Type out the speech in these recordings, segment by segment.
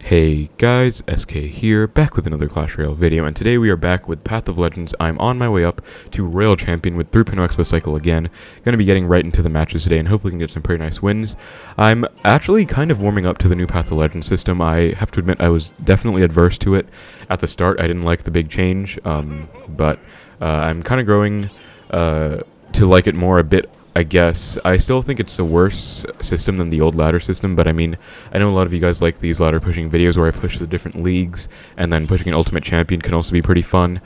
Hey guys, SK here, back with another Clash Royale video, and today we are back with Path of Legends. I'm on my way up to Royal Champion with 3.0 Xbow Cycle again. Gonna be getting right into the matches today and hopefully can get some pretty nice wins. I'm actually kind of warming up to the new Path of Legends system. I have to admit I was definitely adverse to it at the start. I didn't like the big change, but I'm kind of growing to like it more a bit, I guess. I still think it's a worse system than the old ladder system, but I mean, I know a lot of you guys like these ladder pushing videos where I push the different leagues, and then pushing an Ultimate Champion can also be pretty fun.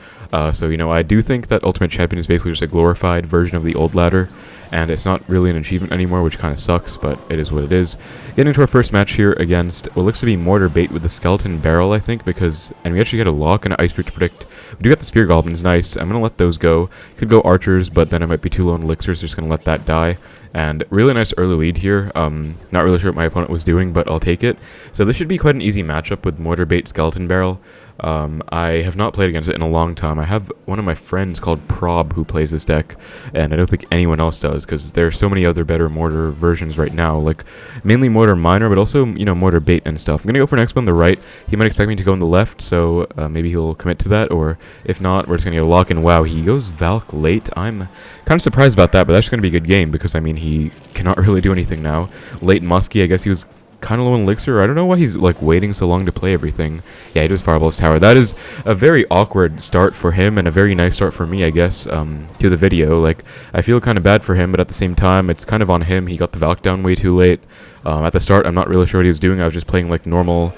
So, you know, I do think that Ultimate Champion is basically just a glorified version of the old ladder, and it's not really an achievement anymore, which kind of sucks, but it is what it is. Getting into our first match here against what looks to be Mortar bait with the Skeleton Barrel, I think, and we actually get a lock and an Ice Spear to predict. We do get the Spear Goblins, nice. I'm going to let those go. Could go Archers, but then I might be too low on Elixirs, just going to let that die. And really nice early lead here. Not really sure what my opponent was doing, but I'll take it. So this should be quite an easy matchup with Mortar bait Skeleton Barrel. I have not played against it in a long time. I have one of my friends called Prob who plays this deck, and I don't think anyone else does, because there are so many other better Mortar versions right now, like mainly Mortar Minor, but also, you know, Mortar bait and stuff. I'm going to go for an Xbow on the right. He might expect me to go on the left, so maybe he'll commit to that, or if not, we're just going to get a lock, and wow, he goes Valk late. I'm kind of surprised about that, but that's going to be a good game, because, I mean, he cannot really do anything now. Late Muskie, I guess he was kind of low in Elixir. I don't know why he's like waiting so long to play everything. Yeah, he does Fireball his tower. That is a very awkward start for him and a very nice start for me, I guess, to the video. Like, I feel kind of bad for him, but at the same time, it's kind of on him. He got the Valk down way too late. At the start, I'm not really sure what he was doing. I was just playing like normal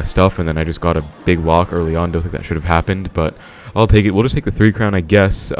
stuff, and then I just got a big lock early on. Don't think that should have happened, but I'll take it. We'll just take the 3 crown, I guess.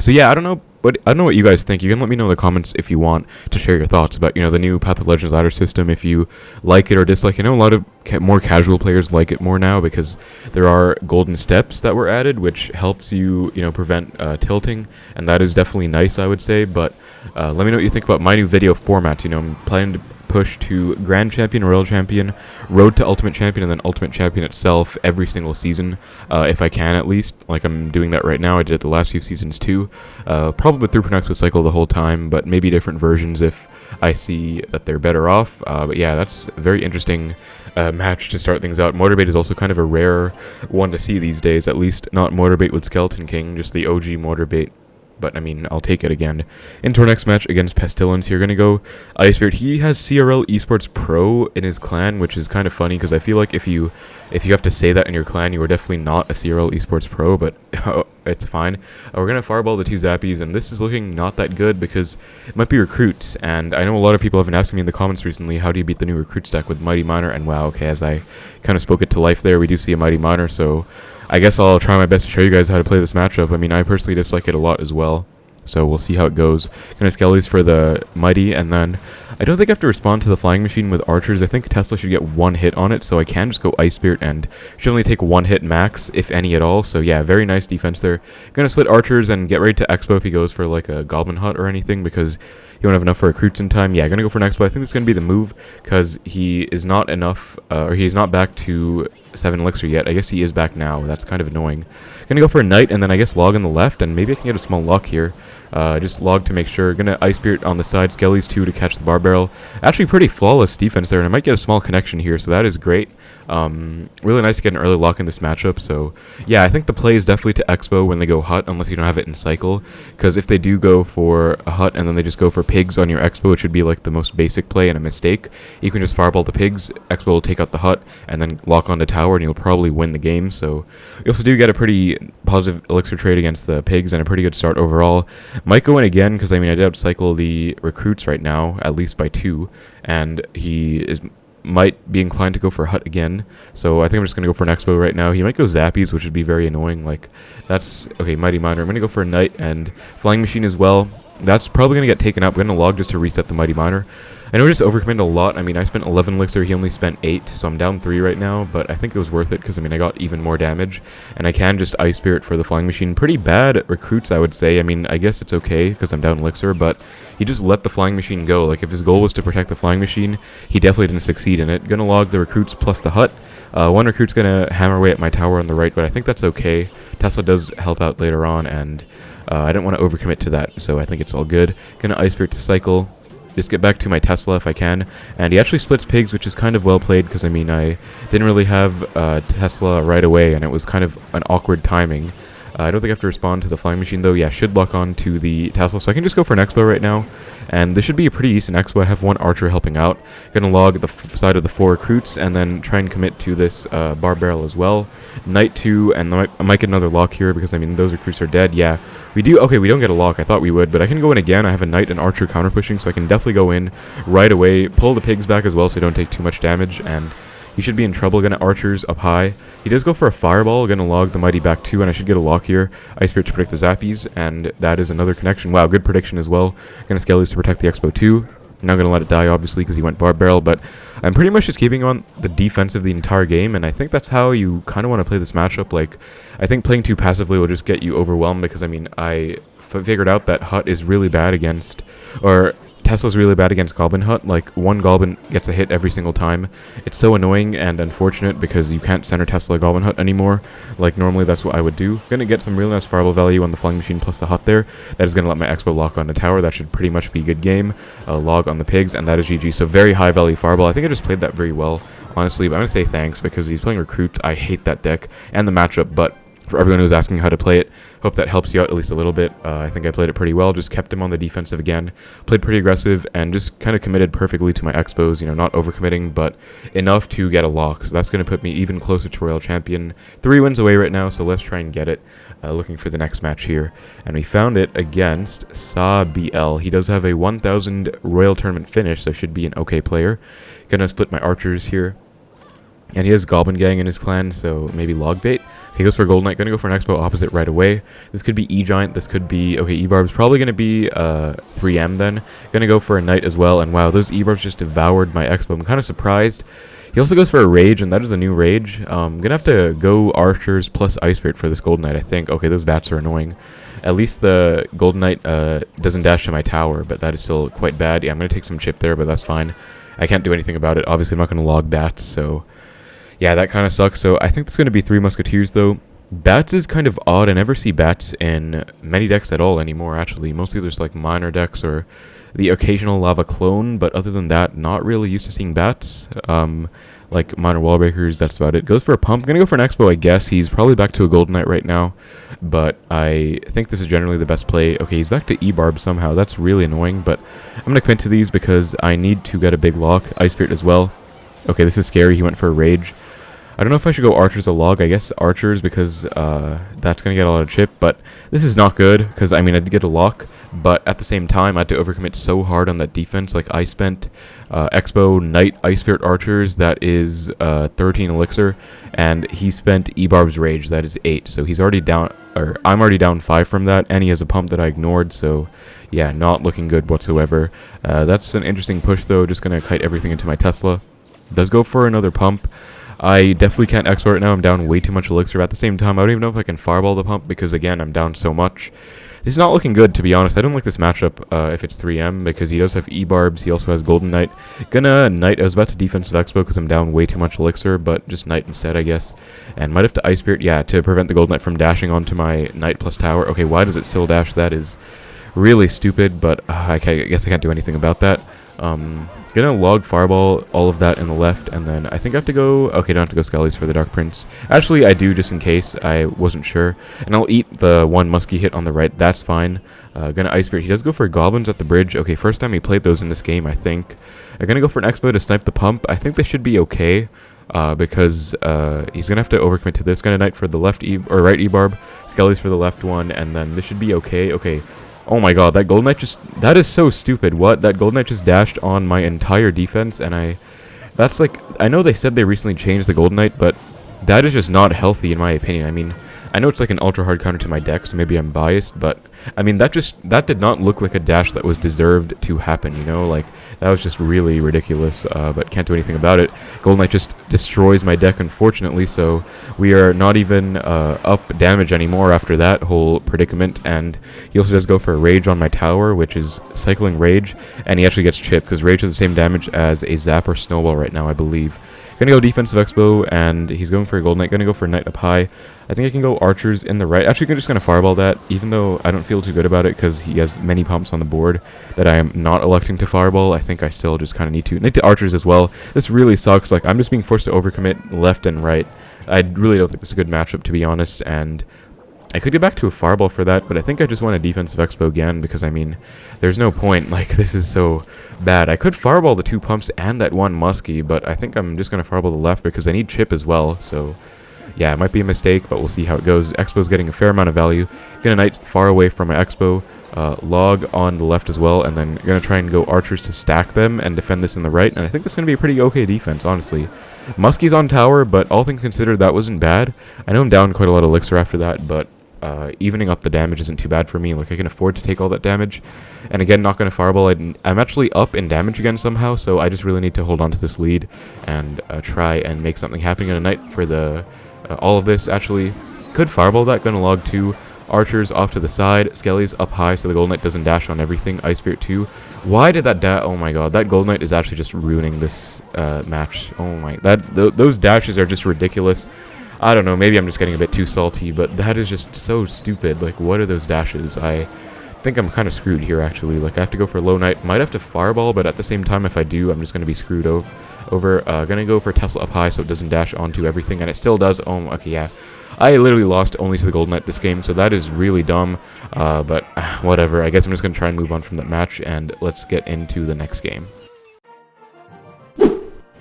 So yeah, I don't know what you guys think. You can let me know in the comments if you want to share your thoughts about, you know, the new Path of Legends ladder system, if you like it or dislike it. I know a lot of more casual players like it more now because there are golden steps that were added, which helps you, you know, prevent tilting, and that is definitely nice, I would say. But let me know what you think about my new video format. You know, I'm planning to push to Grand Champion, Royal Champion, Road to Ultimate Champion, and then Ultimate Champion itself every single season, if I can at least. Like, I'm doing that right now. I did it the last few seasons too. Probably with 3.0 Xbow Cycle the whole time, but maybe different versions if I see that they're better off. But yeah, that's a very interesting match to start things out. Mortar bait is also kind of a rare one to see these days, at least not Mortar bait with Skeleton King, just the OG Mortar bait. But, I mean, I'll take it again. Into our next match against Pestilence. You're going to go Ice Spirit. He has CRL Esports Pro in his clan, which is kind of funny, because I feel like if you have to say that in your clan, you are definitely not a CRL Esports Pro, but it's fine. We're going to Fireball the 2 Zappies, and this is looking not that good, because it might be Recruits, and I know a lot of people have been asking me in the comments recently, how do you beat the new Recruits deck with Mighty Miner, and wow, okay, as I kind of spoke it to life there, we do see a Mighty Miner, so I guess I'll try my best to show you guys how to play this matchup. I mean, I personally dislike it a lot as well, so we'll see how it goes. Gonna Skellies for the Mighty, and then I don't think I have to respond to the Flying Machine with Archers. I think Tesla should get 1 hit on it, so I can just go Ice Spirit and should only take 1 hit max, if any at all. So yeah, very nice defense there. Gonna split Archers and get ready to Xbow if he goes for like a Goblin Hut or anything, because he won't have enough for Recruits in time. Yeah, gonna go for an Xbow. I think this is gonna be the move, because he is not enough, or he is not back to 7 Elixir yet. I guess he is back now. That's kind of annoying. Gonna go for a Knight, and then I guess log on the left, and maybe I can get a small lock here. Just log to make sure. Gonna Ice Spirit on the side, Skellies 2 to catch the Bar Barrel. Actually pretty flawless defense there, and I might get a small connection here, so that is great. Really nice to get an early lock in this matchup, so yeah, I think the play is definitely to Xbow when they go Hut, unless you don't have it in Cycle, because if they do go for a Hut and then they just go for Pigs on your Xbow, it should be like the most basic play and a mistake. You can just Fireball the Pigs, Xbow will take out the Hut, and then lock on the tower, and you'll probably win the game. So you also do get a pretty positive Elixir trade against the Pigs, and a pretty good start overall. Might go in again, because I mean, I did outcycle the Recruits right now, at least by 2, and he might be inclined to go for Hut again, so I think I'm just going to go for an Xbow right now. He might go Zappies, which would be very annoying. Like, that's okay. Mighty Miner. I'm going to go for a Knight and Flying Machine as well. That's probably going to get taken up. I'm going to log just to reset the Mighty Miner. I know I just overcommitted a lot. I mean, I spent 11 Elixir, he only spent 8, so I'm down 3 right now, but I think it was worth it, because, I mean, I got even more damage, and I can just Ice Spirit for the Flying Machine. Pretty bad at Recruits, I would say. I mean, I guess it's okay, because I'm down Elixir, but he just let the Flying Machine go. Like, if his goal was to protect the Flying Machine, he definitely didn't succeed in it. Gonna log the Recruits plus the Hut. One Recruit's gonna hammer away at my tower on the right, but I think that's okay. Tesla does help out later on, and I didn't want to overcommit to that, so I think it's all good. Gonna Ice Spirit to Cycle. just get back to my Tesla if I can. And he actually splits pigs, which is kind of well played, because I mean, I didn't really have Tesla right away, and it was kind of an awkward timing. I don't think I have to respond to the flying machine, though. Yeah, should lock on to the Tesla, so I can just go for an Xbow right now. And this should be a pretty decent Xbow. I have one archer helping out. Gonna log the side of the 4 recruits, and then try and commit to this bar barrel as well. Knight 2, and I might get another lock here, because I mean, those recruits are dead. Yeah, we do. Okay, we don't get a lock. I thought we would, but I can go in again. I have a knight and archer counter pushing, so I can definitely go in right away. Pull the pigs back as well, so I don't take too much damage, and he should be in trouble. Gonna archers up high. He does go for a fireball. Gonna log the mighty back 2, and I should get a lock here. Ice Spirit to protect the zappies, and that is another connection. Wow, good prediction as well. Gonna skellies to protect the Xbow 2. Not gonna let it die, obviously, because he went barb barrel, but I'm pretty much just keeping on the defensive the entire game, and I think that's how you kind of want to play this matchup. Like, I think playing too passively will just get you overwhelmed, because I mean, I figured out that Hut is really bad against, or Tesla's really bad against Goblin Hut. Like, one Goblin gets a hit every single time. It's so annoying and unfortunate, because you can't center Tesla Goblin Hut anymore. Like, normally that's what I would do. Gonna get some really nice fireball value on the flying machine plus the Hut there. That is gonna let my Xbow lock on the tower. That should pretty much be a good game. Log on the pigs, and that is GG. So very high value fireball. I think I just played that very well, honestly, but I'm gonna say thanks, because he's playing recruits. I hate that deck and the matchup, but for everyone who's asking how to play it, hope that helps you out at least a little bit. I think I played it pretty well, just kept him on the defensive again, played pretty aggressive, and just kind of committed perfectly to my Xbows, you know, not overcommitting, but enough to get a lock. So that's going to put me even closer to Royale Champion. 3 wins away right now, so let's try and get it. Looking for the next match here, and we found it against Sa BL. He does have a 1000 Royal Tournament finish, so should be an okay player. Gonna split my archers here, and he has Goblin Gang in his clan, so maybe log bait. He goes for Gold Knight, gonna go for an Xbow opposite right away. This could be E-Giant, this could be, okay, E-Barb's probably gonna be 3M then. Gonna go for a Knight as well, and wow, those E-Barbs just devoured my Xbow. I'm kind of surprised. He also goes for a Rage, and that is a new Rage. Gonna have to go Archers plus Ice Spirit for this Gold Knight, I think. Okay, those bats are annoying. At least the Gold Knight doesn't dash to my tower, but that is still quite bad. Yeah, I'm gonna take some chip there, but that's fine. I can't do anything about it. Obviously, I'm not gonna log bats, so yeah, that kind of sucks. So I think it's going to be 3 Musketeers, though. Bats is kind of odd. I never see bats in many decks at all anymore, actually. Mostly there's like minor decks or the occasional lava clone, but other than that, not really used to seeing bats. Like minor wall breakers, that's about it. Goes for a pump. Gonna go for an Xbow, I guess. He's probably back to a Golden Knight right now, but I think this is generally the best play. Okay, he's back to E-Barb somehow. That's really annoying, but I'm gonna commit to these because I need to get a big lock. Ice Spirit as well. Okay, this is scary. He went for a Rage. I don't know if I should go Archers a log. I guess Archers, because that's going to get a lot of chip. But this is not good, because, I mean, I did get a lock. But at the same time, I had to overcommit so hard on that defense. Like, I spent Xbow, Knight, Ice Spirit Archers. That is 13 Elixir. And he spent E-Barb's Rage. That is 8. So he's already down, or I'm already down 5 from that. And he has a pump that I ignored. So, yeah, not looking good whatsoever. That's an interesting push, though. Just going to kite everything into my Tesla. Does go for another pump. I definitely can't X right now. I'm down way too much Elixir. At the same time, I don't even know if I can fireball the pump because, again, I'm down so much. This is not looking good, to be honest. I don't like this matchup if it's 3M because he does have E-Barbs. He also has Golden Knight. Gonna Knight. I was about to defensive Expo because I'm down way too much Elixir, but just Knight instead, I guess. And might have to Ice Spirit, yeah, to prevent the Golden Knight from dashing onto my Knight plus tower. Okay, why does it still dash? That is really stupid, but I guess I can't do anything about that. Gonna log fireball all of that in the left, and then I think I have to go. Okay, don't have to go Skellies for the Dark Prince. Actually, I do, just in case. I wasn't sure, and I'll eat the one musky hit on the right. That's fine. Gonna Ice Spirit. He does go for Goblins at the bridge. Okay, first time he played those in this game, I think. I'm gonna go for an Expo to snipe the pump. I think this should be okay, because he's gonna have to overcommit to this. Gonna Knight for the left or right E-Barb, Skellies for the left one, and then this should be okay. Okay. Oh my god, that Golden Knight that is so stupid. What? That Golden Knight just dashed on my entire defense, and that's like, I know they said they recently changed the Golden Knight, but that is just not healthy in my opinion. I mean, I know it's like an ultra hard counter to my deck, so maybe I'm biased, but I mean, that did not look like a dash that was deserved to happen, you know? Like, that was just really ridiculous, but can't do anything about it. Golden Knight just destroys my deck, unfortunately, so we are not even up damage anymore after that whole predicament, and he also does go for a Rage on my tower, which is cycling Rage, and he actually gets chipped, because Rage has the same damage as a Zap or Snowball right now, I believe. Gonna go defensive Xbow, and he's going for a Gold Knight. Gonna go for Knight up high. I think I can go Archers in the right. Actually, I'm just gonna Fireball that, even though I don't feel too good about it because he has many pumps on the board that I am not electing to Fireball. I think I still just kind of need to. Knight to Archers as well. This really sucks. Like, I'm just being forced to overcommit left and right. I really don't think this is a good matchup, to be honest, and I could get back to a Fireball for that, but I think I just want a defensive Expo again, because, I mean, there's no point. Like, this is so bad. I could Fireball the 2 pumps and that 1 Muskie, but I think I'm just going to Fireball the left because I need chip as well, so yeah, it might be a mistake, but we'll see how it goes. Expo's getting a fair amount of value. Gonna Knight far away from my Expo, log on the left as well, and then gonna try and go Archers to stack them and defend this in the right, and I think this is gonna be a pretty okay defense, honestly. Muskie's on tower, but all things considered, that wasn't bad. I know I'm down quite a lot of Elixir after that, but evening up the damage isn't too bad for me. Like, I can afford to take all that damage. And again, not going to Fireball. I'm actually up in damage again somehow, so I just really need to hold on to this lead and try and make something happen in a Knight for the all of this. Actually, could Fireball that. Going to log 2. Archers off to the side. Skelly's up high, so the Gold Knight doesn't dash on everything. Ice Spirit 2. Why did that oh my god, that Gold Knight is actually just ruining this match. Oh my, those dashes are just ridiculous. I don't know, maybe I'm just getting a bit too salty, but that is just so stupid. Like, what are those dashes? I think I'm kind of screwed here, actually. Like, I have to go for low Knight. Might have to Fireball, but at the same time, if I do, I'm just going to be screwed over. Gonna go for Tesla up high so it doesn't dash onto everything, and it still does. Oh, okay, yeah. I literally lost only to the Gold Knight this game, so that is really dumb. But whatever. I guess I'm just going to try and move on from that match, and let's get into the next game.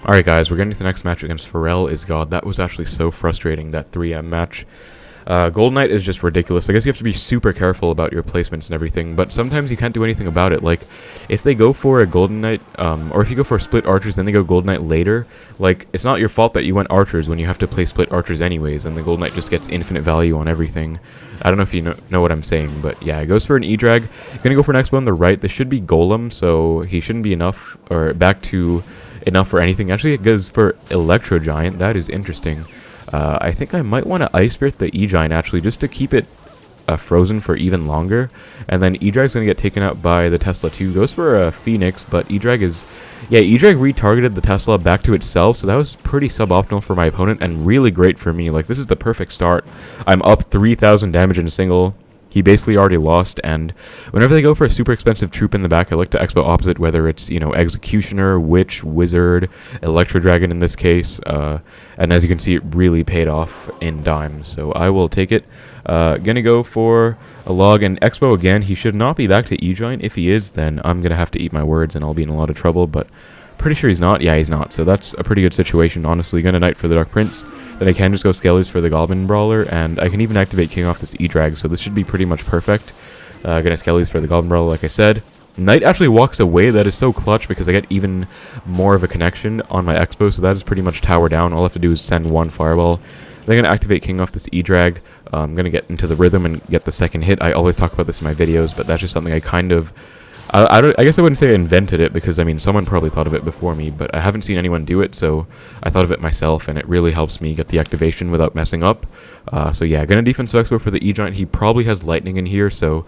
Alright guys, we're getting to the next match against Pharrell is God. That was actually so frustrating, that 3M match. Gold Knight is just ridiculous. I guess you have to be super careful about your placements and everything, but sometimes you can't do anything about it. Like, if they go for a Golden Knight, or if you go for split Archers, then they go Gold Knight later, like, it's not your fault that you went Archers when you have to play split Archers anyways, and the Gold Knight just gets infinite value on everything. I don't know if you know what I'm saying, but yeah, it goes for an E-Drag. Gonna go for an Expo on the right. This should be Golem, so he shouldn't be enough, or back to enough for anything. Actually, it goes for Electro Giant. That is interesting. I think I might want to Ice Spirit the E-Giant, actually, just to keep it frozen for even longer. And then E-Drag's going to get taken out by the Tesla 2. Goes for a Phoenix, but E-Drag is... Yeah, E-Drag retargeted the Tesla back to itself, so that was pretty suboptimal for my opponent and really great for me. Like, this is the perfect start. I'm up 3,000 damage in a single. He basically already lost, and whenever they go for a super expensive troop in the back, I like to Expo opposite, whether it's, you know, Executioner, Witch, Wizard, Electro Dragon in this case, and as you can see, it really paid off in dimes, so I will take it. Gonna go for a log, and Expo again. He should not be back to E-Giant. If he is, then I'm gonna have to eat my words, and I'll be in a lot of trouble, but pretty sure he's not. Yeah, he's not, so that's a pretty good situation, honestly. Gonna Knight for the Dark Prince. Then I can just go Scalers for the Goblin Brawler, and I can even activate King off this E-Drag, so this should be pretty much perfect. Gonna Scalers for the Goblin Brawler, like I said. Knight actually walks away. That is so clutch, because I get even more of a connection on my Expo, so that is pretty much tower down. All I have to do is send 1 Fireball. Then I'm gonna activate King off this E-Drag. I'm gonna get into the rhythm and get the second hit. I always talk about this in my videos, but that's just something I kind of... I guess I wouldn't say I invented it, because, I mean, someone probably thought of it before me, but I haven't seen anyone do it, so I thought of it myself, and it really helps me get the activation without messing up. So yeah, gonna defensive Expo for the E-Giant. He probably has Lightning in here, so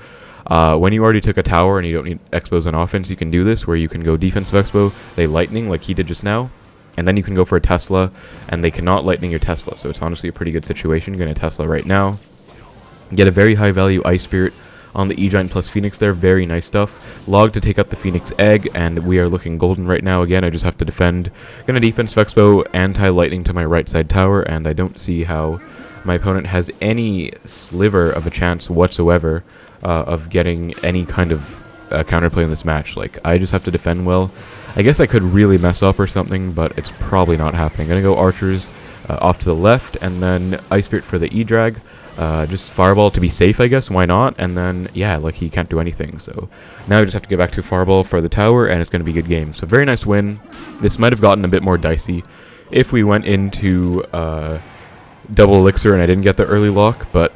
when you already took a tower and you don't need Expos on offense, you can do this, where you can go defensive Expo, they Lightning, like he did just now, and then you can go for a Tesla, and they cannot Lightning your Tesla, so it's honestly a pretty good situation. You're gonna Tesla right now. Get a very high value Ice Spirit on the E-Giant plus Phoenix there. Very nice stuff. Log to take up the Phoenix Egg, and we are looking golden right now. Again, I just have to defend. Gonna defense Expo, anti-lightning to my right side tower, and I don't see how my opponent has any sliver of a chance whatsoever of getting any kind of counterplay in this match. Like, I just have to defend well. I guess I could really mess up or something, but it's probably not happening. Gonna go Archers off to the left, and then Ice Spirit for the E-Drag. Just Fireball to be safe, I guess. Why not? And then, yeah, like, he can't do anything. So now I just have to get back to Fireball for the tower, and it's going to be a good game. So very nice win. This might have gotten a bit more dicey if we went into double Elixir and I didn't get the early lock, but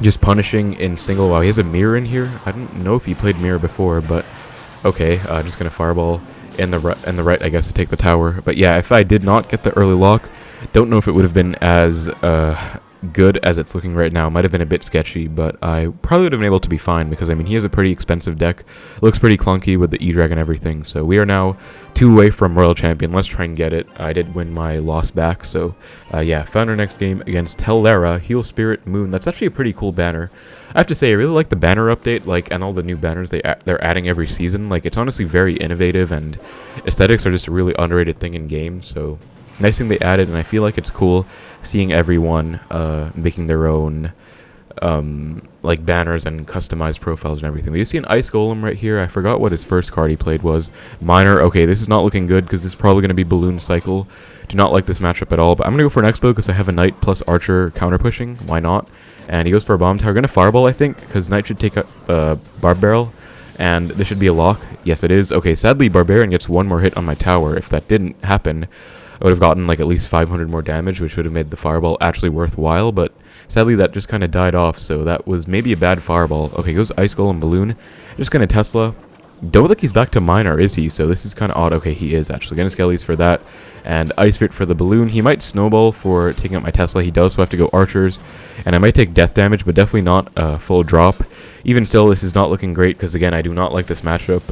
just punishing in single. Wow, he has a mirror in here. I don't know if he played mirror before, but okay. Just going to Fireball in the right, I guess, to take the tower. But yeah, if I did not get the early lock, don't know if it would have been as... good as it's looking right now. Might have been a bit sketchy, but I probably would have been able to be fine because, I mean, he has a pretty expensive deck. Looks pretty clunky with the E-Drag and everything. So we are now 2 away from Royal Champion. Let's try and get it. I did win my loss back. So, yeah, found our next game against Tellera, Heal Spirit Moon. That's actually a pretty cool banner. I have to say, I really like the banner update, like, and all the new banners they're adding every season. Like, it's honestly very innovative, and aesthetics are just a really underrated thing in games. So, nice thing they added, and I feel like it's cool seeing everyone making their own like banners and customized profiles and everything. We do see an Ice Golem right here. I forgot what his first card he played was. Miner. Okay, this is not looking good because this is probably going to be Balloon Cycle. Do not like this matchup at all, but I'm going to go for an Xbow because I have a Knight plus Archer counter pushing. Why not? And he goes for a Bomb Tower. Going to Fireball, I think, because Knight should take out Barb Barrel. And this should be a lock. Yes, it is. Okay, sadly, Barbarian gets one more hit on my tower. If that didn't happen, I would have gotten like at least 500 more damage, which would have made the Fireball actually worthwhile. But sadly, that just kind of died off, so that was maybe a bad Fireball. Okay, goes Ice Golem Balloon. Just going to Tesla. Don't think he's back to Miner, is he? So this is kind of odd. Okay, he is actually. Going to Skellies for that. And Ice Spirit for the Balloon. He might Snowball for taking out my Tesla. He does, so I have to go Archers. And I might take death damage, but definitely not full drop. Even still, this is not looking great because, again, I do not like this matchup.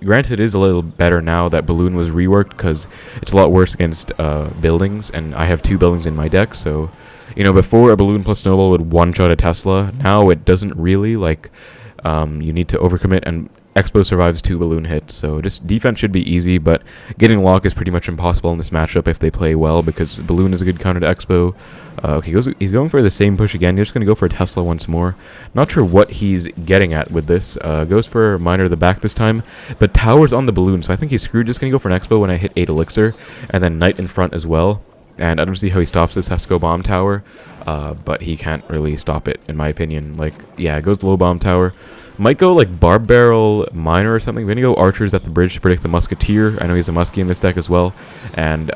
Granted, it is a little better now that Balloon was reworked because it's a lot worse against buildings, and I have 2 buildings in my deck. So, you know, before a Balloon plus Snowball would one-shot a Tesla. Now it doesn't really. Like, you need to overcommit, and Xbow survives 2 balloon hits, so just defense should be easy, but getting lock is pretty much impossible in this matchup if they play well, because balloon is a good counter to Xbow. Okay, he's going for the same push again. He's just going to go for a Tesla once more. Not sure what he's getting at with this. Goes for Miner to the back this time, but Tower's on the balloon, so I think he's screwed. Just going to go for an Xbow when I hit 8 Elixir, and then Knight in front as well. And I don't see how he stops this. Has to go Bomb Tower, but he can't really stop it, in my opinion. Like, yeah, it goes low Bomb Tower. Might go like Barb Barrel Miner or something. We're going to go Archers at the bridge to predict the Musketeer. I know he's a Muskie in this deck as well. And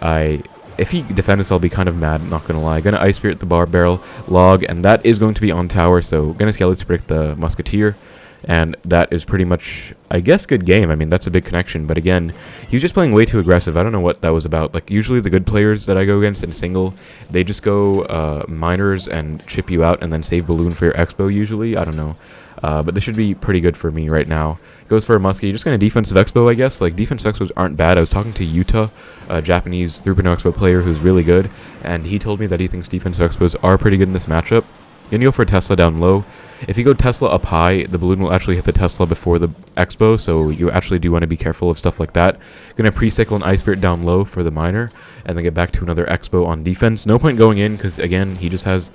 if he defends, I'll be kind of mad, not going to lie. Going to Ice Spirit the Barb Barrel Log, and that is going to be on tower. So going to Skellies to predict the Musketeer. And that is pretty much, I guess, good game. I mean, that's a big connection. But again, he was just playing way too aggressive. I don't know what that was about. Like, usually the good players that I go against in single, they just go Miners and chip you out and then save Balloon for your Xbow usually. I don't know. But this should be pretty good for me right now. Goes for a Muskie. Just kind of defensive Xbow, I guess. Like, defensive Xbows aren't bad. I was talking to Yuta, a Japanese 3.0 Xbow player who's really good. And he told me that he thinks defensive Xbows are pretty good in this matchup. Gonna go for Tesla down low. If you go Tesla up high, the balloon will actually hit the Tesla before the Xbow, so you actually do want to be careful of stuff like that. Gonna pre-cycle an Ice Spirit down low for the Miner, and then get back to another Xbow on defense. No point going in, because again, he just has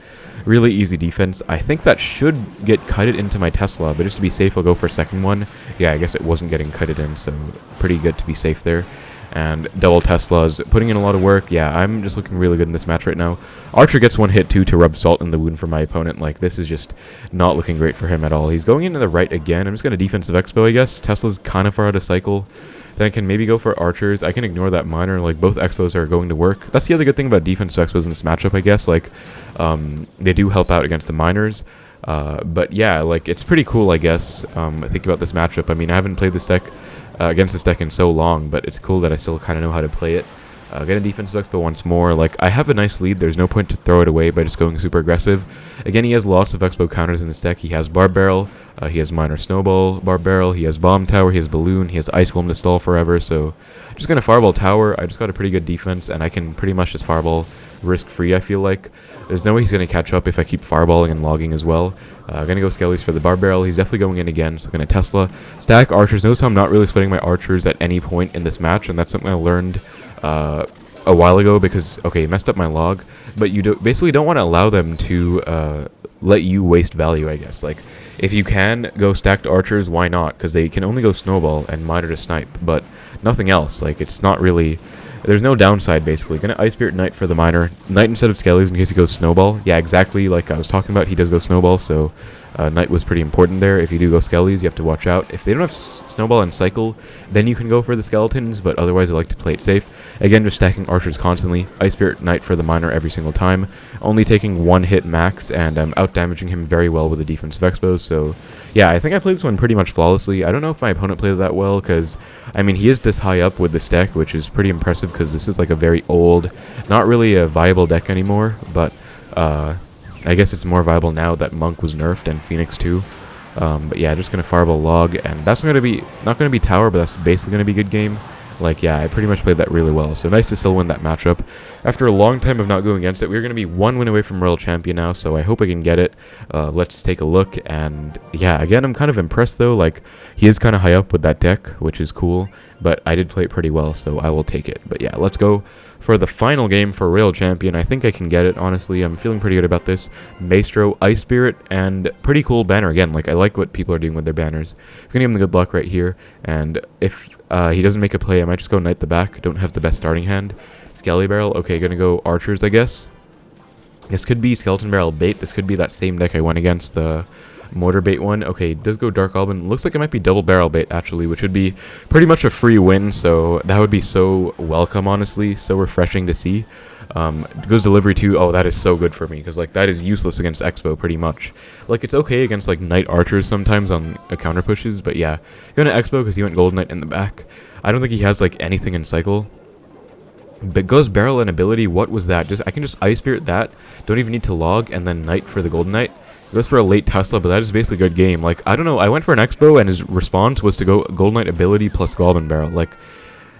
really easy defense. I think that should get kited into my Tesla, but just to be safe, I'll go for a second one. Yeah, I guess it wasn't getting kited in, so pretty good to be safe there. And double Teslas, putting in a lot of work. Yeah, I'm just looking really good in this match right now. Archer gets one hit too to rub salt in the wound for my opponent. Like, this is just not looking great for him at all. He's going into the right again. I'm just going to defensive Xbow, I guess. Tesla's kind of far out of cycle. Then I can maybe go for Archers. I can ignore that Miner. Like, both Xbows are going to work. That's the other good thing about defensive Xbows in this matchup, I guess. Like, they do help out against the Miners. But yeah, like, it's pretty cool, I guess, thinking about this matchup. I mean, I haven't played this deck against this deck in so long, but it's cool that I still kind of know how to play it. Get a defensive Xbow once more. Like, I have a nice lead. There's no point to throw it away by just going super aggressive. Again, he has lots of Xbow counters in this deck. He has Barb Barrel, he has Miner Snowball, Barb Barrel, he has Bomb Tower, he has Balloon, he has Ice Golem to stall forever, so I'm just going to Fireball Tower. I just got a pretty good defense, and I can pretty much just Fireball risk-free, I feel like. There's no way he's going to catch up if I keep Fireballing and logging as well. Going to go Skellies for the Barb Barrel. He's definitely going in again, so going to Tesla. Stack Archers. Notice how I'm not really splitting my Archers at any point in this match, and that's something I learned a while ago because, okay, messed up my log, but you basically don't want to allow them to let you waste value, I guess. Like, if you can go stacked Archers, why not? Because they can only go Snowball and Miner to snipe, but nothing else. Like, it's not really... There's no downside, basically. Gonna Ice Spirit Knight for the Miner. Knight instead of Skellies in case he goes Snowball. Yeah, exactly like I was talking about. He does go Snowball, so Knight was pretty important there. If you do go Skellies, you have to watch out. If they don't have Snowball and Cycle, then you can go for the Skeletons, but otherwise I like to play it safe. Again, just stacking Archers constantly. Ice Spirit Knight for the Miner every single time. Only taking one hit max, and I'm out-damaging him very well with the defensive Xbows, so... Yeah, I think I played this one pretty much flawlessly. I don't know if my opponent played it that well, because, I mean, he is this high up with this deck, which is pretty impressive, because this is like a very old, not really a viable deck anymore, but, I guess it's more viable now that Monk was nerfed and Phoenix too. But yeah, just gonna fireball log, and that's not gonna be tower, but that's basically gonna be good game. Like, yeah, I pretty much played that really well, so nice to still win that matchup. After a long time of not going against it, we're going to be 1 win away from Royal Champion now, so I hope I can get it. Let's take a look, and yeah, again, I'm kind of impressed, though. Like, he is kind of high up with that deck, which is cool, but I did play it pretty well, so I will take it. But yeah, let's go for the final game for Royal Champion. I think I can get it, honestly. I'm feeling pretty good about this. Maestro, Ice Spirit, and pretty cool banner again. Like, I like what people are doing with their banners. It's going to give him the good luck right here, and if he doesn't make a play, I might just go Knight the back. Don't have the best starting hand. Skelly Barrel. Okay, gonna go Archers, I guess. This could be Skeleton Barrel bait. This could be that same deck I went against, the Mortar bait one. Okay, does go Dark Goblin. Looks like it might be double barrel bait, actually, which would be pretty much a free win, so that would be so welcome, honestly. So refreshing to see. Goes delivery too. Oh, that is so good for me, because like that is useless against Xbow pretty much. Like, it's okay against like Knight Archers sometimes on counter pushes, but yeah, going to Xbow because he went Gold Knight in the back. I don't think he has like anything in cycle. But goes barrel and ability. What was that? I can just Ice Spirit that. Don't even need to log, and then Knight for the Golden Knight. Goes for a late Tesla, but that is basically a good game. Like, I don't know, I went for an Xbow, and his response was to go Golden Knight ability plus Goblin Barrel. Like,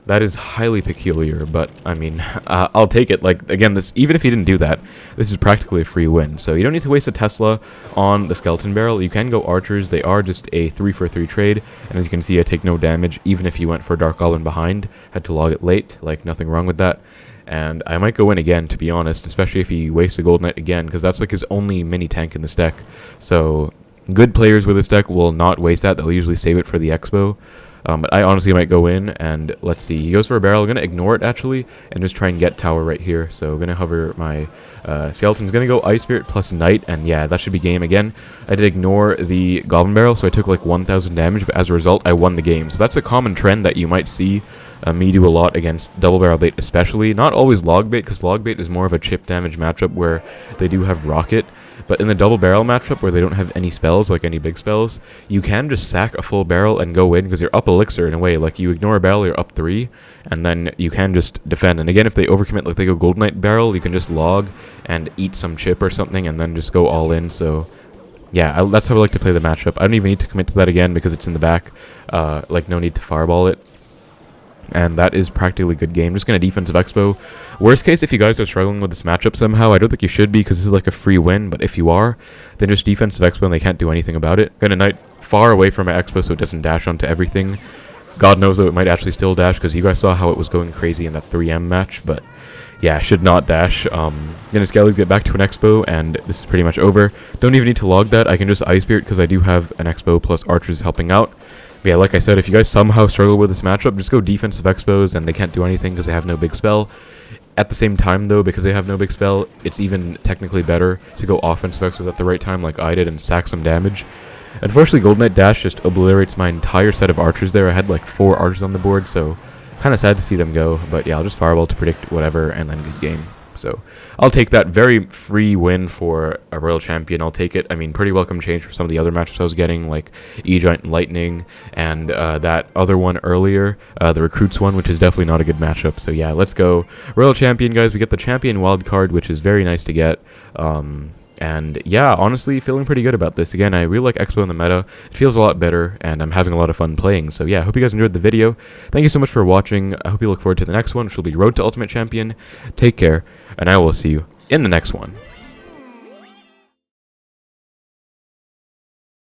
that is highly peculiar, but, I mean, I'll take it. Like, again, this, even if he didn't do that, this is practically a free win. So you don't need to waste a Tesla on the Skeleton Barrel. You can go Archers. They are just a 3-for-3 trade, and as you can see, I take no damage, even if he went for Dark Goblin behind. Had to log it late. Like, nothing wrong with that. And I might go in again, to be honest, especially if he wastes a Gold Knight again, because that's like his only mini tank in this deck. So good players with this deck will not waste that. They'll usually save it for the Xbow. But I honestly might go in, and let's see. He goes for a barrel. I'm going to ignore it, actually, and just try and get tower right here. So I'm going to hover my Skeleton's going to go Ice Spirit plus Knight, and yeah, that should be game again. I did ignore the Goblin Barrel, so I took like 1,000 damage, but as a result, I won the game. So that's a common trend that you might see me do a lot against double barrel bait, especially. Not always log bait, because log bait is more of a chip damage matchup where they do have rocket. But in the double barrel matchup where they don't have any spells, like any big spells, you can just sack a full barrel and go in because you're up Elixir in a way. Like, you ignore a barrel, you're up 3, and then you can just defend. And again, if they overcommit, like they go Golden Knight barrel, you can just log and eat some chip or something and then just go all in. So yeah, that's how I like to play the matchup. I don't even need to commit to that again because it's in the back. Like, no need to fireball it. And that is practically a good game. Just going to defensive Xbow. Worst case, if you guys are struggling with this matchup somehow, I don't think you should be because this is like a free win. But if you are, then just defensive Xbow and they can't do anything about it. Going to Knight far away from my Xbow so it doesn't dash onto everything. God knows though it might actually still dash because you guys saw how it was going crazy in that 3M match. But yeah, should not dash. Gonna Skellies get back to an Xbow, and this is pretty much over. Don't even need to log that. I can just Ice Spirit because I do have an Xbow plus Archers helping out. But yeah, like I said, if you guys somehow struggle with this matchup, just go defensive Xbows, and they can't do anything because they have no big spell. At the same time, though, because they have no big spell, it's even technically better to go offensive Xbows at the right time like I did and sack some damage. Unfortunately, Golden Knight Dash just obliterates my entire set of Archers there. I had like 4 Archers on the board, so kind of sad to see them go. But yeah, I'll just Fireball to predict whatever, and then good game. So I'll take that very free win for a Royal Champion. I'll take it. I mean, pretty welcome change for some of the other matchups I was getting, like E-Giant and Lightning, and that other one earlier, the Recruits one, which is definitely not a good matchup. So yeah, let's go. Royal Champion, guys. We get the Champion wild card, which is very nice to get. And yeah, honestly, feeling pretty good about this. Again, I really like Xbow in the meta. It feels a lot better, and I'm having a lot of fun playing. So yeah, I hope you guys enjoyed the video. Thank you so much for watching. I hope you look forward to the next one, which will be Road to Ultimate Champion. Take care, and I will see you in the next one.